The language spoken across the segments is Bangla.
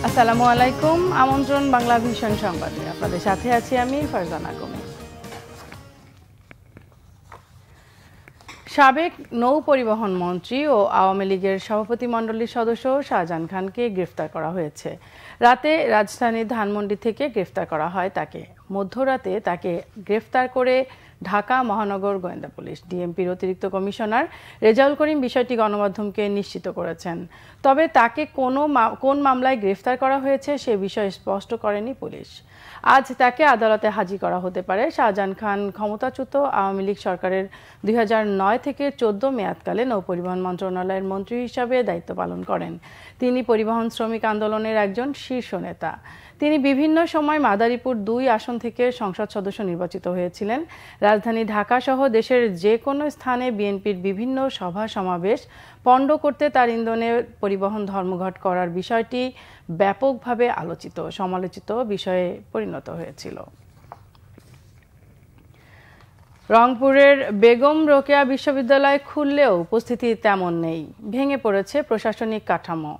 আসসালামু আলাইকুম। আমন্ত্রণ বাংলা ভিশন সংবাদে। আপনাদের সাথে আছি আমি ফারজানা কমি। সাবেক নৌ পরিবহন মন্ত্রী ও আওয়ামী লীগের সভাপতিমণ্ডলীর সদস্য শাহজাহান খানকে গ্রেফতার করা হয়েছে। রাতে রাজধানীর ধানমন্ডি থেকে গ্রেফতার করা হয় তাকে। মধ্যরাতে তাকে গ্রেফতার করে ঢাকা মহানগর গোয়েন্দা পুলিশ। ডিএমপির অতিরিক্ত কমিশনার রেজাউল করিম বিষয়টি গণমাধ্যমকে নিশ্চিত করেছেন। তবে তাকে কোন মামলায় গ্রেফতার করা হয়েছে সে বিষয়ে স্পষ্ট করেনি পুলিশ। আজ তাকে আদালতে হাজির করা হতে পারে। শাহজাহান খান ক্ষমতাচ্যুত আওয়ামী লীগ সরকারের 2009 থেকে 14 মেয়াদকালে নৌপরিবহন মন্ত্রণালয়ের মন্ত্রী হিসাবে দায়িত্ব পালন করেন। তিনি পরিবহন শ্রমিক আন্দোলনের একজন শীর্ষ নেতা। তিনি বিভিন্ন সময় মাদারীপুর 2 আসন থেকে সংসদ সদস্য নির্বাচিত হয়েছিলেন। রাজধানী ঢাকা সহ দেশের যে কোনো স্থানে বিএনপির বিভিন্ন সভা সমাবেশ পণ্ড করতে তার ইন্ধনে পরিবহন ধর্মঘট করার বিষয়টি ব্যাপকভাবে আলোচিত সমালোচিত বিষয়ে পরিণত হয়েছিল। রংপুরের বেগম রোকেয়া বিশ্ববিদ্যালয় খুললেও উপস্থিতি তেমন নেই। ভেঙে পড়েছে প্রশাসনিক কাঠামো।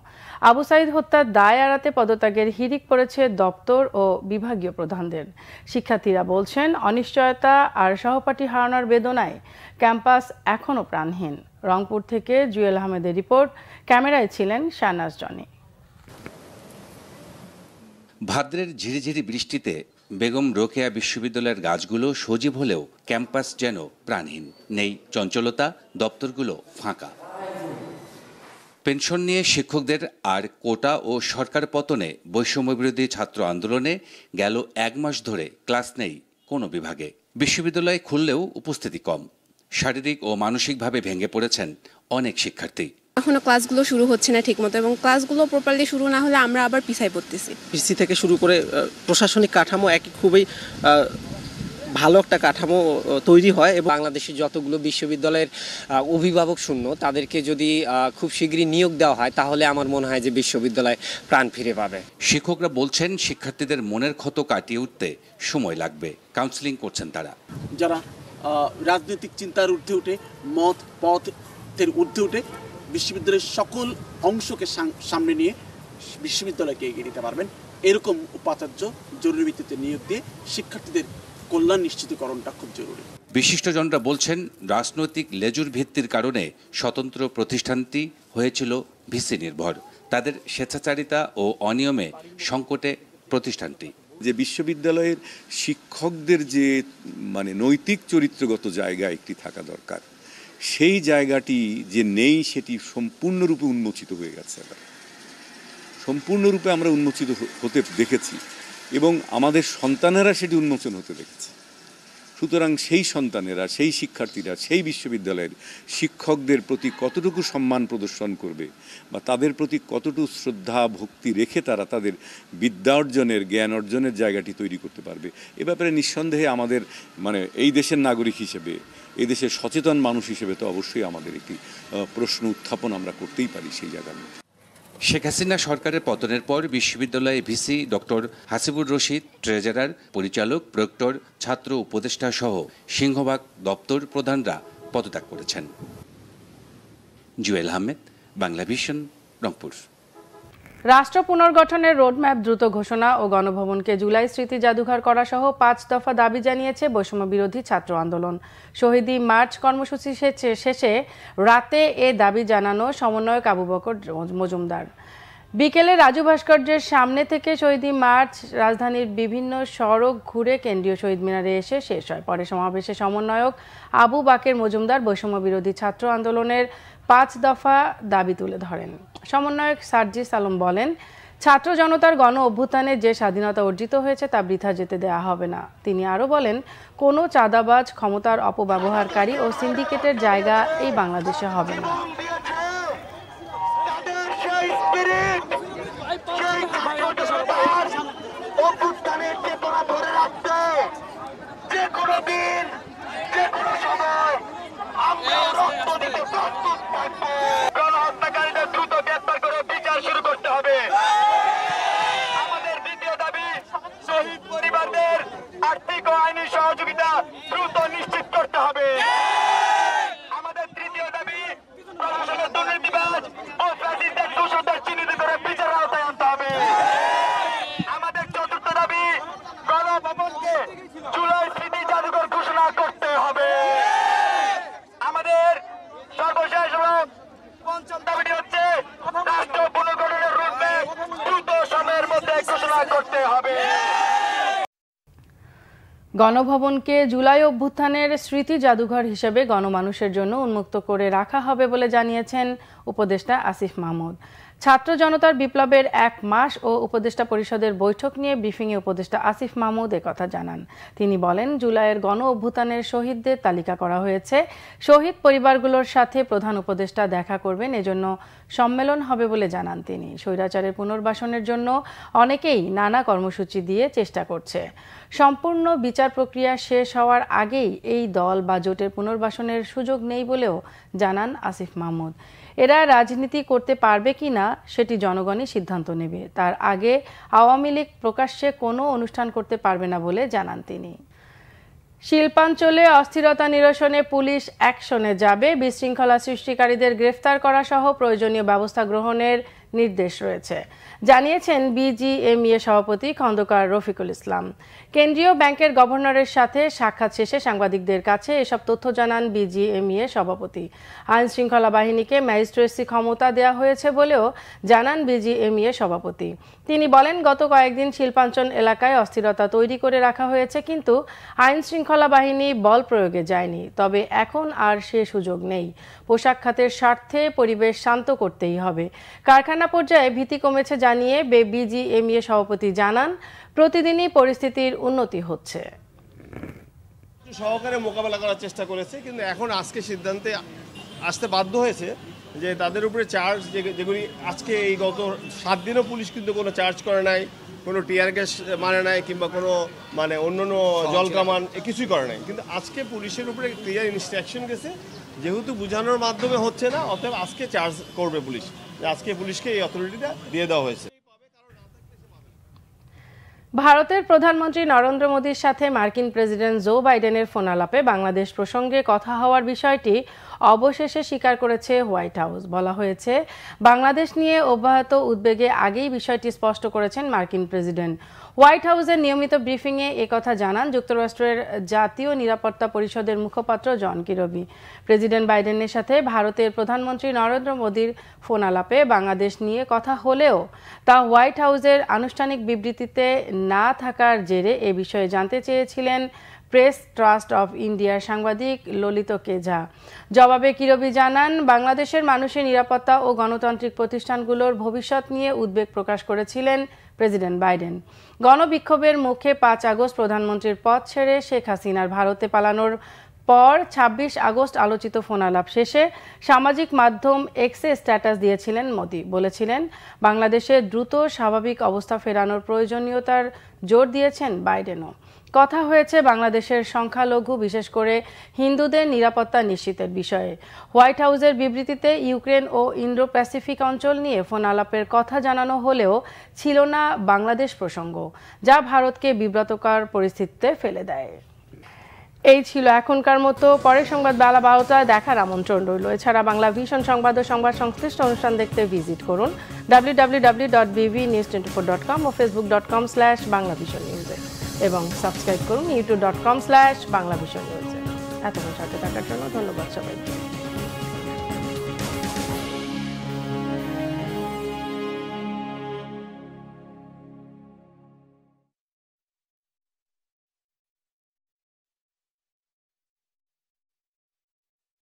আবু সাইদ হত্যার দায় এড়াতে পদত্যাগের হিড়িক পড়েছে দপ্তর ও বিভাগীয় প্রধানদের। শিক্ষার্থীরা বলছেন, অনিশ্চয়তা আর সহপাঠী হারানোর বেদনায় ক্যাম্পাস এখনও প্রাণহীন। রংপুর থেকে জুয়েল আহমেদের রিপোর্ট, ক্যামেরায় ছিলেন শাহনাজ জনি। ভাদ্রের ঝিরিঝিরি বৃষ্টিতে বেগম রোকেয়া বিশ্ববিদ্যালয়ের গাছগুলো সজীব হলেও ক্যাম্পাস যেন প্রাণহীন। নেই চঞ্চলতা, দপ্তরগুলো ফাঁকা। পেনশন নিয়ে শিক্ষকদের আর কোটা ও সরকার পতনে বৈষম্যবিরোধী ছাত্র আন্দোলনে গেল 1 মাস ধরে ক্লাস নেই কোনো বিভাগে। বিশ্ববিদ্যালয় খুললেও উপস্থিতি কম। শারীরিক ও মানসিকভাবে ভেঙে পড়েছেন অনেক শিক্ষার্থী। এখনো ক্লাসগুলো শুরু হচ্ছে না ঠিকমতো, এবং ক্লাসগুলো প্রপারলি শুরু না হলে আমরা আবার পিছায় পড়তেছি। পিসি থেকে শুরু করে প্রশাসনিক কাঠামো খুবই ভালো একটা কাঠামো তৈরি হয়, এবং বাংলাদেশের যতগুলো বিশ্ববিদ্যালয়ের অভিভাবক শূন্য তাদেরকে যদি খুব শীঘ্রই নিয়োগ দেওয়া হয় তাহলে আমার মনে হয় যে বিশ্ববিদ্যালয় প্রাণ ফিরে পাবে। শিক্ষকরা বলছেন, শিক্ষার্থীদের মনের ক্ষত কাটিয়ে উঠতে সময় লাগবে। কাউন্সেলিং করছেন তারা। যারা রাজনৈতিক চিন্তার ঊর্ধ্বে উঠে, মত পথের ঊর্ধ্বে উঠে বিশ্ববিদ্যালয়ের সকল অংশকে সামনে নিয়ে বিশ্ববিদ্যালয়কে এগিয়ে দিতে পারবেন, এরকম উপাচার্য জরুরি ভিত্তিতে নিয়োগ দিয়ে শিক্ষার্থীদের কল্যাণ নিশ্চিতকরণটা খুব জরুরি। বিশিষ্টজনরা বলছেন, রাজনৈতিক লেজুর ভিত্তির কারণে স্বতন্ত্র প্রতিষ্ঠানটি হয়েছিল ভিসি নির্ভর। তাদের স্বেচ্ছাচারিতা ও অনিয়মে সংকটে প্রতিষ্ঠানটি। যে বিশ্ববিদ্যালয়ের শিক্ষকদের যে নৈতিক চরিত্রগত জায়গা একটি থাকা দরকার, সেই জায়গাটি যে নেই সেটি সম্পূর্ণরূপে উন্মোচিত হয়ে গেছে। সম্পূর্ণরূপে আমরা উন্মোচিত হতে দেখেছি এবং আমাদের সন্তানেরা সেটি উন্মোচন হতে দেখেছে। সুতরাং সেই সন্তানেরা, সেই শিক্ষার্থীরা সেই বিশ্ববিদ্যালয়ের শিক্ষকদের প্রতি কতটুকু সম্মান প্রদর্শন করবে বা তাদের প্রতি কতটুকু শ্রদ্ধা ভক্তি রেখে তারা তাদের বিদ্যা অর্জনের, জ্ঞান অর্জনের জায়গাটি তৈরি করতে পারবে, এ ব্যাপারে নিঃসন্দেহে আমাদের এই দেশের নাগরিক হিসেবে, এই দেশের সচেতন মানুষ হিসেবে তো অবশ্যই আমাদের একটি প্রশ্ন উত্থাপন আমরা করতেই পারি সেই জায়গায়। শেখ হাসিনা সরকারের পতনের পর বিশ্ববিদ্যালয়ে VC doctor Hasibur Rashid, treasurer, পরিচালক, প্রক্টর, ছাত্র উপদেষ্টা সহ সিংহভাগ দপ্তর প্রধানরা পদত্যাগ করেছেন। জুয়েল আহমেদ, বাংলা ভিশন, রংপুর। রাষ্ট্র পুনর্গঠনের রোডম্যাপ দ্রুত ঘোষণা ও গণভবনকে জুলাই স্মৃতি জাদুঘর করা সহ 5 দফা দাবি জানিয়েছে বৈষম্য বিরোধী ছাত্র আন্দোলন। শহীদি মার্চ কর্মসূচি শেষে রাতে এ দাবি জানানো সমন্বয়ক আবু বকর মজুমদার। বিকেলে রাজু ভাস্কর্যের সামনে থেকে শহীদি মার্চ রাজধানীর বিভিন্ন সড়ক ঘুরে কেন্দ্রীয় শহীদ মিনারে এসে শেষ হয়। পরে সমাবেশে সমন্বয়ক আবু বাকের মজুমদার বৈষম্য বিরোধী ছাত্র আন্দোলনের 5 দফা দাবি তুলে ধরেন। সমন্বয়ক সার্জিস আলম বলেন, ছাত্র জনতার গণ অভ্যুত্থানে যে স্বাধীনতা অর্জিত হয়েছে তা বৃথা যেতে দেয়া হবে না। তিনি আরও বলেন, কোনো চাঁদাবাজ, ক্ষমতার অপব্যবহারকারী ও সিন্ডিকেটের জায়গা এই বাংলাদেশে হবে না। আর্থিক ও আইনি সহযোগিতা দ্রুত নিশ্চিত করতে হবে। আমাদের তৃতীয় দাবি, বিদায় ঘোষণা করতে হবে। গণভবনকে জুলাই অভ্যুত্থানের স্মৃতি জাদুঘর হিসেবে গণমানুষের জন্য উন্মুক্ত করে রাখা হবে বলে জানিয়েছেন উপদেষ্টা আসিফ মাহমুদ। ছাত্র জনতার বিপ্লবের 1 মাস ও উপদেষ্টা পরিষদের বৈঠক নিয়ে ব্রিফিংয়ে উপদেষ্টা আসিফ মাহমুদ একথা জানান। তিনি বলেন, জুলাইয়ের গণ অভ্যুত্থানের শহীদদের তালিকা করা হয়েছে। শহীদ পরিবারগুলোর সাথে প্রধান উপদেষ্টা দেখা করবেন, এজন্য সম্মেলন হবে বলে জানান তিনি। স্বৈরাচারের পুনর্বাসনের জন্য অনেকেই নানা কর্মসূচি দিয়ে চেষ্টা করছে। সম্পূর্ণ বিচার প্রক্রিয়া শেষ হওয়ার আগেই এই দল বা জোটের পুনর্বাসনের সুযোগ নেই বলেও জানান আসিফ মাহমুদ। এরা রাজনীতি করতে পারবে কিনা সেটি জনগণই সিদ্ধান্ত নেবে। তার আগে আওয়ামী লীগ প্রকাশ্যে কোনো অনুষ্ঠান করতে পারবে না বলে জানান তিনি। শিল্পাঞ্চলে অস্থিরতা নিরসনে পুলিশ অ্যাকশনে যাবে। বিশৃঙ্খলা সৃষ্টিকারীদের গ্রেফতার করা সহ প্রয়োজনীয় ব্যবস্থা গ্রহণের নির্দেশ রয়েছে, জানিয়েছেন বিজিএমইএ সভাপতি খন্দকার রফিকুল ইসলাম। কেন্দ্রীয় ব্যাংকের গভর্নরের সাথে সাক্ষাৎ শেষে সাংবাদিকদের কাছে এসব তথ্য জানান বিজিএমইএ সভাপতি। আইন শৃঙ্খলা বাহিনীকে ম্যাজিস্ট্রেসি ক্ষমতা দেওয়া হয়েছে বলেও জানান বিজিএমইএ সভাপতি। তিনি বলেন, গত কয়েকদিন শিল্পাঞ্চল এলাকায় অস্থিরতা তৈরি করে রাখা হয়েছে, কিন্তু আইন শৃঙ্খলা বাহিনী বল প্রয়োগে যায়নি। তবে এখন আর সে সুযোগ নেই। পোশাক খাতের স্বার্থে পরিবেশ শান্ত করতেই হবে। কারখানা পর্যায়ে ভীতি কমেছে জানিয়ে বিজিএমইএ সভাপতি জানান, প্রতিদিনই পরিস্থিতির উন্নতি হচ্ছে। সহকারে মোকাবেলা করার চেষ্টা করেছে, কিন্তু এখন আজকে সিদ্ধান্তে আসতে বাধ্য হয়েছে যে তাদের উপরে চার্জ যেগুলি আজকে এই গত 7 দিনও পুলিশ কিন্তু কোনো চার্জ করে নাই, কোনো টিয়ার গ্যাস মানে নাই, কিংবা কোনো অন্যান্য জল কামান কিছুই করে নাই। কিন্তু আজকে পুলিশের উপরে ক্লিয়ার ইনস্ট্রাকশন গেছে, যেহেতু বোঝানোর মাধ্যমে হচ্ছে না, অতএব আজকে চার্জ করবে পুলিশ। আজকে পুলিশকে এই অথরিটিটা দিয়ে দেওয়া হয়েছে। ভারতের প্রধানমন্ত্রী নরেন্দ্র মোদীর সাথে মার্কিন প্রেসিডেন্ট জো বাইডেনের ফোনালাপে বাংলাদেশ প্রসঙ্গে কথা হওয়ার বিষয়টি অবশেষে স্বীকার করেছে হোয়াইট হাউস। বলা হয়েছে, বাংলাদেশ নিয়ে অব্যাহত উদ্বেগে আগেই বিষয়টি স্পষ্ট করেছেন মার্কিন প্রেসিডেন্ট। হোয়াইট হাউসের নিয়মিত ব্রিফিংয়ে একথা জানান যুক্তরাষ্ট্রের জাতীয় নিরাপত্তা পরিষদের মুখপাত্র জন কিরবি। প্রেসিডেন্ট বাইডেনের সাথে ভারতের প্রধানমন্ত্রী নরেন্দ্র মোদীর ফোনালাপে বাংলাদেশ নিয়ে কথা হলেও তা হোয়াইট হাউসের আনুষ্ঠানিক বিবৃতিতে না থাকার জেরে এ বিষয়ে জানতে চেয়েছিলেন প্রেস ট্রাস্ট অফ ইন্ডিয়ার সাংবাদিক ললিত কেঝা। জবাবে কিরবি জানান, বাংলাদেশের মানুষের নিরাপত্তা ও গণতান্ত্রিক প্রতিষ্ঠানগুলোর ভবিষ্যৎ নিয়ে উদ্বেগ প্রকাশ করেছিলেন প্রেসিডেন্ট বাইডেন। গণবিক্ষোভের মুখে 5 আগস্ট প্রধানমন্ত্রীর পদ ছেড়ে শেখ হাসিনার ভারতে পালানোর পর 26 আগস্ট আলোচিত ফোনালাপ শেষে সামাজিক মাধ্যম এক্সে স্ট্যাটাস দিয়েছিলেন মোদি। বলেছিলেন, বাংলাদেশে দ্রুত স্বাভাবিক অবস্থা ফেরানোর প্রয়োজনীয়তার জোর দিয়েছেন বাইডেনও। কথা হয়েছে বাংলাদেশের সংখ্যালঘু, বিশেষ করে হিন্দুদের নিরাপত্তা নিশ্চিতের বিষয়ে। হোয়াইট হাউসের বিবৃতিতে ইউক্রেন ও ইন্ডো প্যাসিফিক অঞ্চল নিয়ে ফোনালাপের কথা জানানো হলেও ছিল না বাংলাদেশ প্রসঙ্গ, যা ভারতকে বিব্রতকর পরিস্থিতিতে ফেলে দেয়। এই ছিল এখনকার মতো। পরের সংবাদ বেলা 12টায় দেখার আমন্ত্রণ রইল। এছাড়া বাংলা ভিশন সংবাদ ও সংবাদ সংশ্লিষ্ট অনুষ্ঠান দেখতে ভিজিট করুন www.bvnews24.com ও facebook.com/banglavisionnews এবং সাবস্ক্রাইব করুন youtube.com/banglavisionnews। এতক্ষণ সাথে থাকার জন্য ধন্যবাদ সবাইকে।